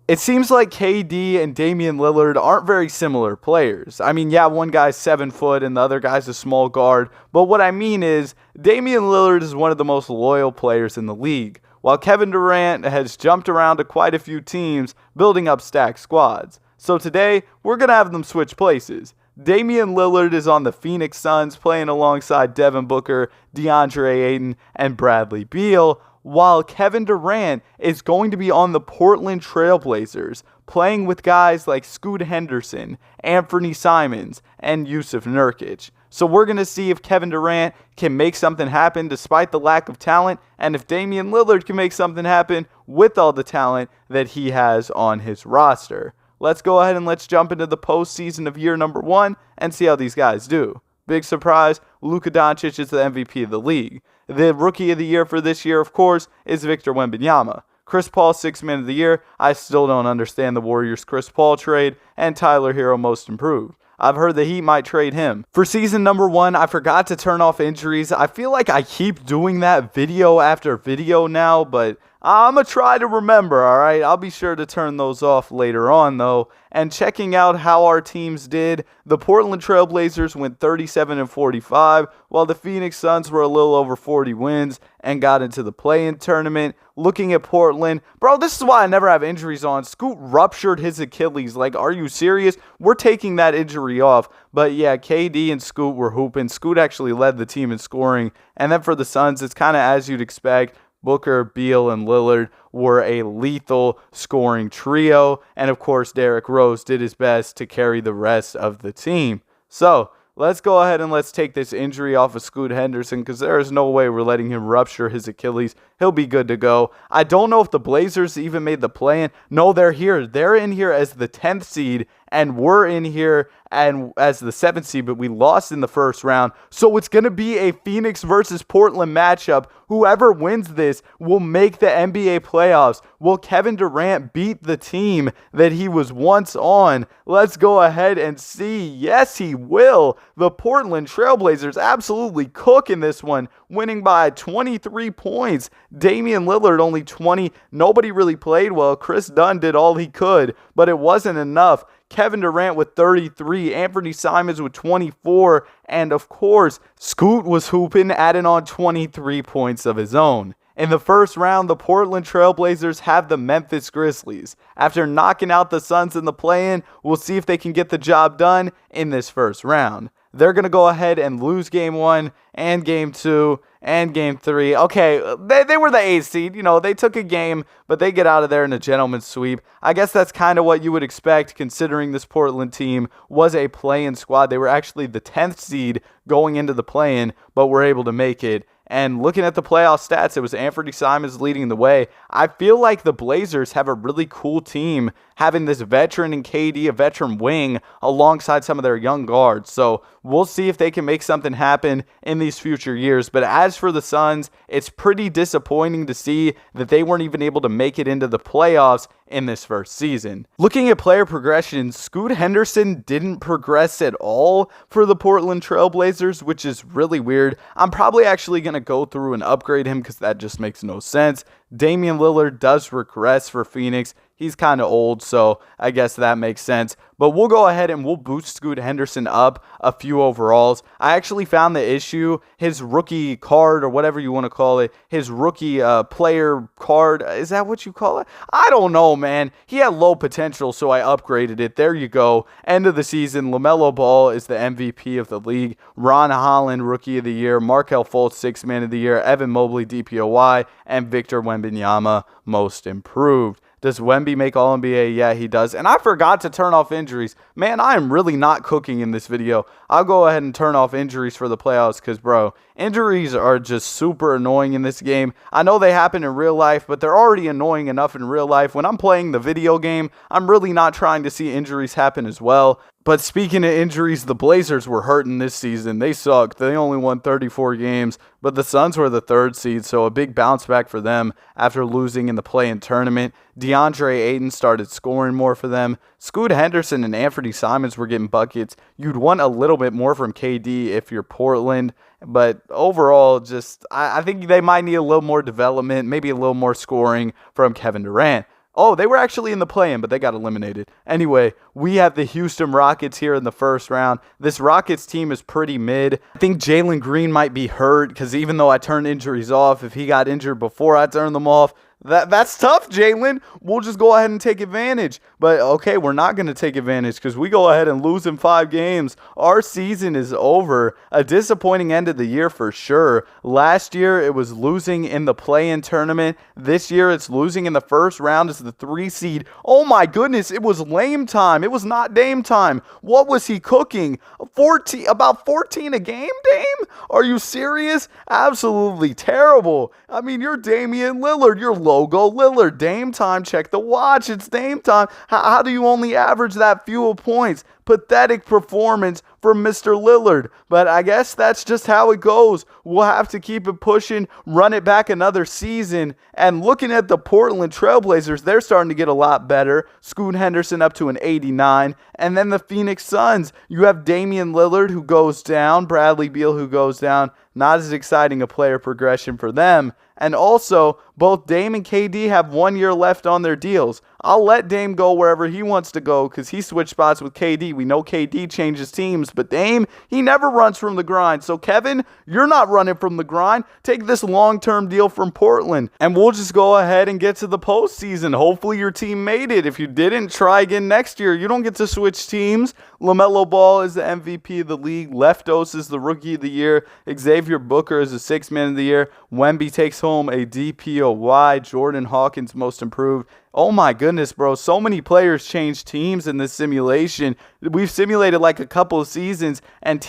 It seems like KD and Damian Lillard aren't very similar players. I mean, yeah, one guy's 7 foot and the other guy's a small guard. But what I mean is, Damian Lillard is one of the most loyal players in the league, while Kevin Durant has jumped around to quite a few teams, building up stacked squads. So today, we're going to have them switch places. Damian Lillard is on the Phoenix Suns playing alongside Devin Booker, DeAndre Ayton, and Bradley Beal, while Kevin Durant is going to be on the Portland Trail Blazers, playing with guys like Scoot Henderson, Anthony Simons, and Yusuf Nurkic. So we're going to see if Kevin Durant can make something happen despite the lack of talent, and if Damian Lillard can make something happen with all the talent that he has on his roster. Let's go ahead and let's jump into the postseason of year number 1 and see how these guys do. Big surprise, Luka Doncic is the MVP of the league. The Rookie of the Year for this year, of course, is Victor Wembanyama. Chris Paul, 6th Man of the Year. I still don't understand the Warriors Chris Paul trade. And Tyler Hero, Most Improved. I've heard the Heat might trade him. For season number 1, I forgot to turn off injuries. I feel like I keep doing that video after video now, but I'm going to try to remember, all right? I'll be sure to turn those off later on, though. And checking out how our teams did, the Portland Trail Blazers went 37-45, while the Phoenix Suns were a little over 40 wins and got into the play-in tournament. Looking at Portland, bro, this is why I never have injuries on. Scoot ruptured his Achilles. Like, are you serious? We're taking that injury off. But yeah, KD and Scoot were hooping. Scoot actually led the team in scoring. And then for the Suns, it's kind of as you'd expect. Booker, Beal, and Lillard were a lethal scoring trio. And of course, Derrick Rose did his best to carry the rest of the team. So, let's go ahead and let's take this injury off of Scoot Henderson because there is no way we're letting him rupture his Achilles. He'll be good to go. I don't know if the Blazers even made the play-in. No, they're here. They're in here as the 10th seed, and we're in here and as the 7th seed, but we lost in the first round. So it's going to be a Phoenix versus Portland matchup. Whoever wins this will make the NBA playoffs. Will Kevin Durant beat the team that he was once on? Let's go ahead and see. Yes, he will. The Portland Trailblazers absolutely cook in this one, winning by 23 points. Damian Lillard only 20. Nobody really played well. Chris Dunn did all he could, but it wasn't enough. Kevin Durant with 33, Anthony Simons with 24, and of course, Scoot was hooping, adding on 23 points of his own. In the first round, the Portland Trailblazers have the Memphis Grizzlies. After knocking out the Suns in the play-in, we'll see if they can get the job done in this first round. They're going to go ahead and lose Game 1 and Game 2 and Game 3. Okay, they were the 8th seed. You know, they took a game, but they get out of there in a gentleman's sweep. I guess that's kind of what you would expect considering this Portland team was a play-in squad. They were actually the 10th seed going into the play-in, but were able to make it. And looking at the playoff stats, it was Anthony Simons leading the way. I feel like the Blazers have a really cool team having this veteran in KD, a veteran wing, alongside some of their young guards. So we'll see if they can make something happen in these future years. But as for the Suns, it's pretty disappointing to see that they weren't even able to make it into the playoffs in this first season. Looking at player progression, Scoot Henderson didn't progress at all for the Portland Trailblazers, which is really weird. I'm probably actually going to go through and upgrade him because that just makes no sense. Damian Lillard does regress for Phoenix. He's kind of old, so I guess that makes sense. But we'll go ahead and we'll boost Scoot Henderson up a few overalls. I actually found the issue, his rookie card or whatever you want to call it, his rookie player card, is that what you call it? I don't know, man. He had low potential, so I upgraded it. There you go. End of the season, LaMelo Ball is the MVP of the league. Ron Holland, Rookie of the Year. Markelle Fultz, 6th Man of the Year. Evan Mobley, DPOY. And Victor Wembanyama, Most Improved. Does Wemby make All-NBA? Yeah, he does. And I forgot to turn off injuries. Man, I am really not cooking in this video. I'll go ahead and turn off injuries for the playoffs because, bro, injuries are just super annoying in this game. I know they happen in real life, but they're already annoying enough in real life. When I'm playing the video game, I'm really not trying to see injuries happen as well. But speaking of injuries, the Blazers were hurting this season. They sucked. They only won 34 games, but the Suns were the 3rd seed, so a big bounce back for them after losing in the play-in tournament. DeAndre Ayton started scoring more for them. Scoot Henderson and Anthony Simons were getting buckets. You'd want a little bit more from KD if you're Portland, but overall, I think they might need a little more development, maybe a little more scoring from Kevin Durant. Oh, they were actually in the play-in, but they got eliminated. Anyway, we have the Houston Rockets here in the first round. This Rockets team is pretty mid. I think Jalen Green might be hurt because even though I turned injuries off, if he got injured before I turned them off, that's tough, Jalen. We'll just go ahead and take advantage. But, okay, we're not going to take advantage because we go ahead and lose in 5 games. Our season is over. A disappointing end of the year for sure. Last year, it was losing in the play-in tournament. This year, it's losing in the first round as the 3 seed. Oh, my goodness, it was lame time. It was not Dame time. What was he cooking? About 14 a game, Dame? Are you serious? Absolutely terrible. I mean, you're Damian Lillard. You're logo Lillard. Dame time. Check the watch. It's Dame time. How do you only average that few points? Pathetic performance from Mr. Lillard. But I guess that's just how it goes. We'll have to keep it pushing, run it back another season. And looking at the Portland Trailblazers, they're starting to get a lot better. Scoot Henderson up to an 89. And then the Phoenix Suns, you have Damian Lillard who goes down, Bradley Beal who goes down. Not as exciting a player progression for them. And also, both Dame and KD have 1 year left on their deals. I'll let Dame go wherever he wants to go because he switched spots with KD. We know KD changes teams, but Dame, he never runs from the grind. So, Kevin, you're not running from the grind. Take this long-term deal from Portland, and we'll just go ahead and get to the postseason. Hopefully, your team made it. If you didn't, try again next year. You don't get to switch teams. LaMelo Ball is the MVP of the league. Leftos is the Rookie of the Year. Xavier Booker is the 6th Man of the Year. Wemby takes home a DPOY. Jordan Hawkins Most Improved. Oh my goodness, bro. So many players change teams in this simulation. We've simulated like a couple of seasons and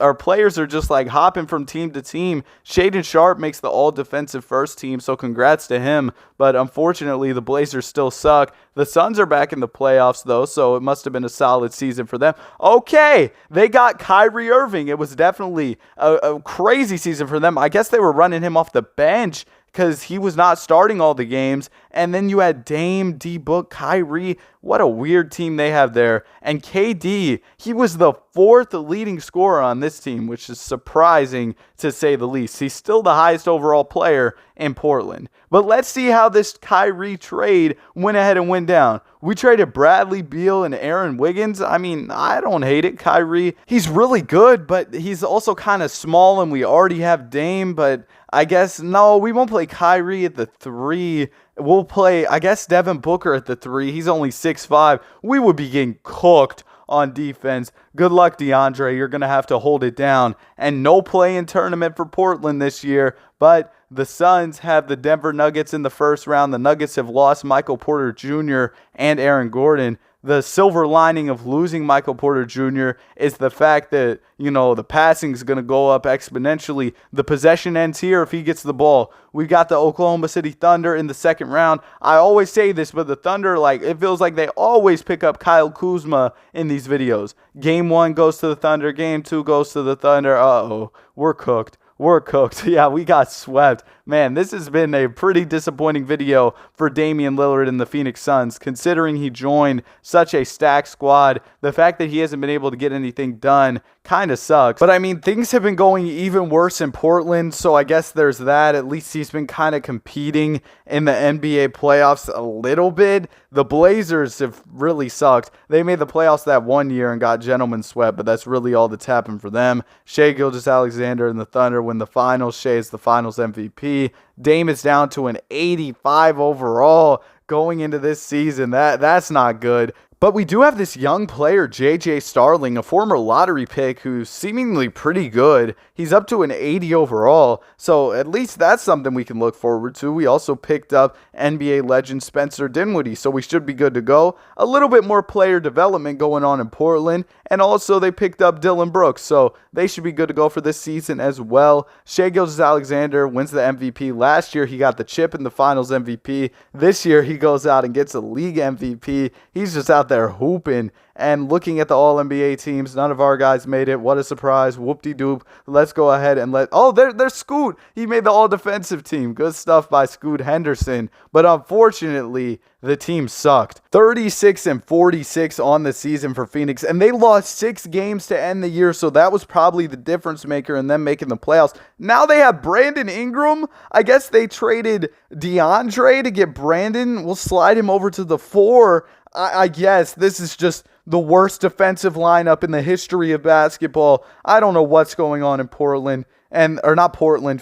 our players are just like hopping from team to team. Shaedon Sharpe makes the all defensive first team, so congrats to him. But unfortunately, the Blazers still suck. The Suns are back in the playoffs though, so it must have been a solid season for them. Okay, they got Kyrie Irving. It was definitely a crazy season for them. I guess they were running him off the bench because he was not starting all the games. And then you had Dame, D-Book, Kyrie. What a weird team they have there. And KD, he was the 4th leading scorer on this team, which is surprising to say the least. He's still the highest overall player in Portland. But let's see how this Kyrie trade went ahead and went down. We traded Bradley Beal and Aaron Wiggins. I mean, I don't hate it. Kyrie, he's really good, but he's also kind of small, and we already have Dame. But I guess, no, we won't play Kyrie at the 3. We'll play, I guess, Devin Booker at the 3. He's only 6'5". We would be getting cooked on defense. Good luck, DeAndre. You're going to have to hold it down. And no play-in tournament for Portland this year. But the Suns have the Denver Nuggets in the first round. The Nuggets have lost Michael Porter Jr. and Aaron Gordon. The silver lining of losing Michael Porter Jr. is the fact that, the passing is going to go up exponentially. The possession ends here if he gets the ball. We've got the Oklahoma City Thunder in the second round. I always say this, but the Thunder, it feels like they always pick up Kyle Kuzma in these videos. Game 1 goes to the Thunder. Game 2 goes to the Thunder. Uh-oh, we're cooked. We're cooked. Yeah, we got swept. Man, this has been a pretty disappointing video for Damian Lillard and the Phoenix Suns, considering he joined such a stacked squad. The fact that he hasn't been able to get anything done kind of sucks. But I mean, things have been going even worse in Portland, so I guess there's that. At least he's been kind of competing in the NBA playoffs a little bit. The Blazers have really sucked. They made the playoffs that 1 year and got gentlemen swept, but that's really all that's happened for them. Shai Gilgeous-Alexander and the Thunder win the finals. Shai is the finals MVP. Dame is down to an 85 overall going into this season. That's not good. But we do have this young player, J.J. Starling, a former lottery pick who's seemingly pretty good. He's up to an 80 overall, so at least that's something we can look forward to. We also picked up NBA legend Spencer Dinwiddie, so we should be good to go. A little bit more player development going on in Portland, and also they picked up Dylan Brooks, so they should be good to go for this season as well. Shai Gilgeous-Alexander wins the MVP. Last year, he got the chip in the finals MVP. This year, he goes out and gets a league MVP. He's just out there hooping. And looking at the All-NBA teams, none of our guys made it. What a surprise. Whoop-de-doop. Let's go ahead and there's Scoot. He made the All-Defensive team. Good stuff by Scoot Henderson. But unfortunately, the team sucked. 36-46 on the season for Phoenix, and they lost 6 games to end the year, so that was probably the difference maker in them making the playoffs. Now they have Brandon Ingram. I guess they traded DeAndre to get Brandon. We'll slide him over to the 4. I guess this is just the worst defensive lineup in the history of basketball. I don't know what's going on in Portland,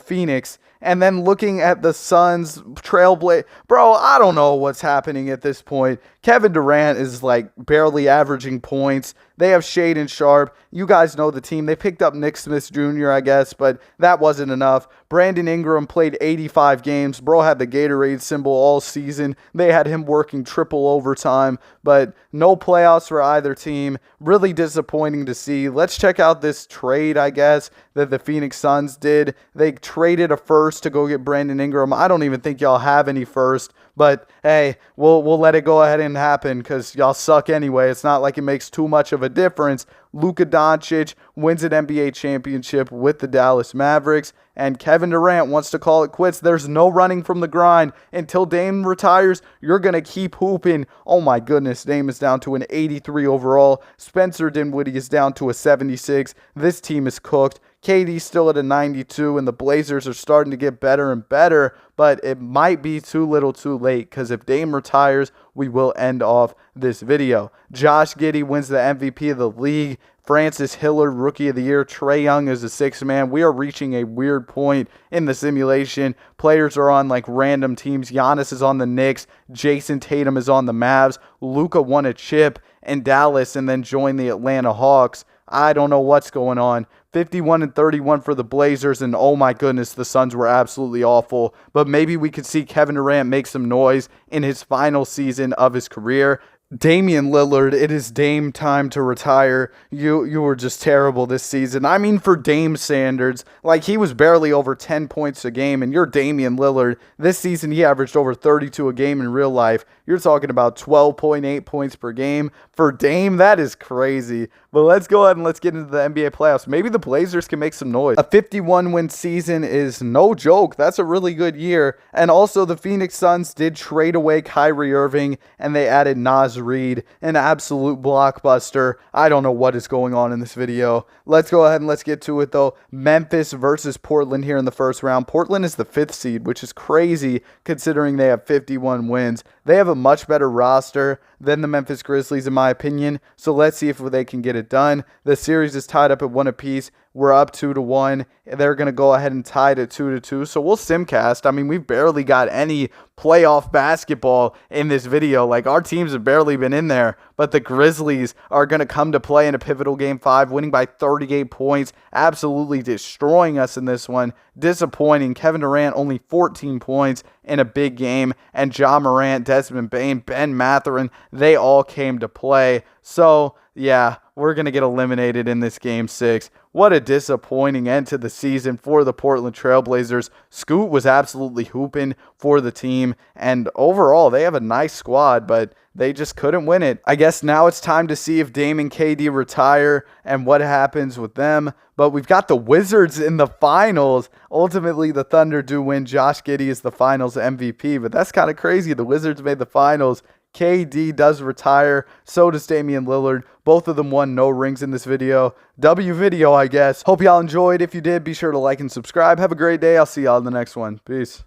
Phoenix. And then looking at the Suns, Trailblazer, bro, I don't know what's happening at this point. Kevin Durant is like barely averaging points. They have Shaedon Sharpe. You guys know the team. They picked up Nick Smith Jr., I guess, but that wasn't enough. Brandon Ingram played 85 games. Bro had the Gatorade symbol all season. They had him working triple overtime, but no playoffs for either team. Really disappointing to see. Let's check out this trade, I guess, that the Phoenix Suns did. They traded a first to go get Brandon Ingram. I don't even think y'all have any first. But, hey, we'll let it go ahead and happen because y'all suck anyway. It's not like it makes too much of a difference. Luka Doncic wins an NBA championship with the Dallas Mavericks, and Kevin Durant wants to call it quits. There's no running from the grind. Until Dame retires, you're going to keep hooping. Oh, my goodness. Dame is down to an 83 overall. Spencer Dinwiddie is down to a 76. This team is cooked. KD's still at a 92, and the Blazers are starting to get better and better, but it might be too little too late because if Dame retires, we will end off this video. Josh Giddey wins the MVP of the league. Francis Hillard, Rookie of the Year. Trae Young is a 6th man. We are reaching a weird point in the simulation. Players are on like random teams. Giannis is on the Knicks. Jason Tatum is on the Mavs. Luka won a chip in Dallas and then joined the Atlanta Hawks. I don't know what's going on. 51-31 for the Blazers, and oh my goodness, the Suns were absolutely awful. But maybe we could see Kevin Durant make some noise in his final season of his career. Damian Lillard, it is Dame time to retire. You were just terrible this season. I mean, for Dame standards, like he was barely over 10 points a game, and you're Damian Lillard. This season, he averaged over 32 a game in real life. You're talking about 12.8 points per game. For Dame, that is crazy. But let's go ahead and let's get into the NBA playoffs. Maybe the Blazers can make some noise. A 51-win season is no joke. That's a really good year. And also, the Phoenix Suns did trade away Kyrie Irving, and they added Naz Reid, an absolute blockbuster. I don't know what is going on in this video. Let's go ahead and let's get to it, though. Memphis versus Portland here in the first round. Portland is the 5th seed, which is crazy considering they have 51 wins. They have a much better roster than the Memphis Grizzlies, in my opinion. So let's see if they can get it done. The series is tied up at 1 apiece. We're up 2-1. They're going to go ahead and tie it at 2-2. So we'll simcast. I mean, we've barely got any playoff basketball in this video. Like, our teams have barely been in there. But the Grizzlies are going to come to play in a pivotal Game 5, winning by 38 points. Absolutely destroying us in this one. Disappointing. Kevin Durant only 14 points in a big game. And Ja Morant, Desmond Bane, Ben Mathurin, they all came to play. So, yeah, we're going to get eliminated in this Game 6. What a disappointing end to the season for the Portland Trailblazers. Scoot was absolutely hooping for the team, and overall, they have a nice squad, but they just couldn't win it. I guess now it's time to see if Dame and KD retire and what happens with them, but we've got the Wizards in the finals. Ultimately, the Thunder do win. Josh Giddey is the finals MVP, but that's kind of crazy. The Wizards made the finals. KD does retire. So does Damian Lillard. Both of them won no rings in this video. W video, I guess. Hope y'all enjoyed. If you did, be sure to like and subscribe. Have a great day. I'll see y'all in the next one. Peace.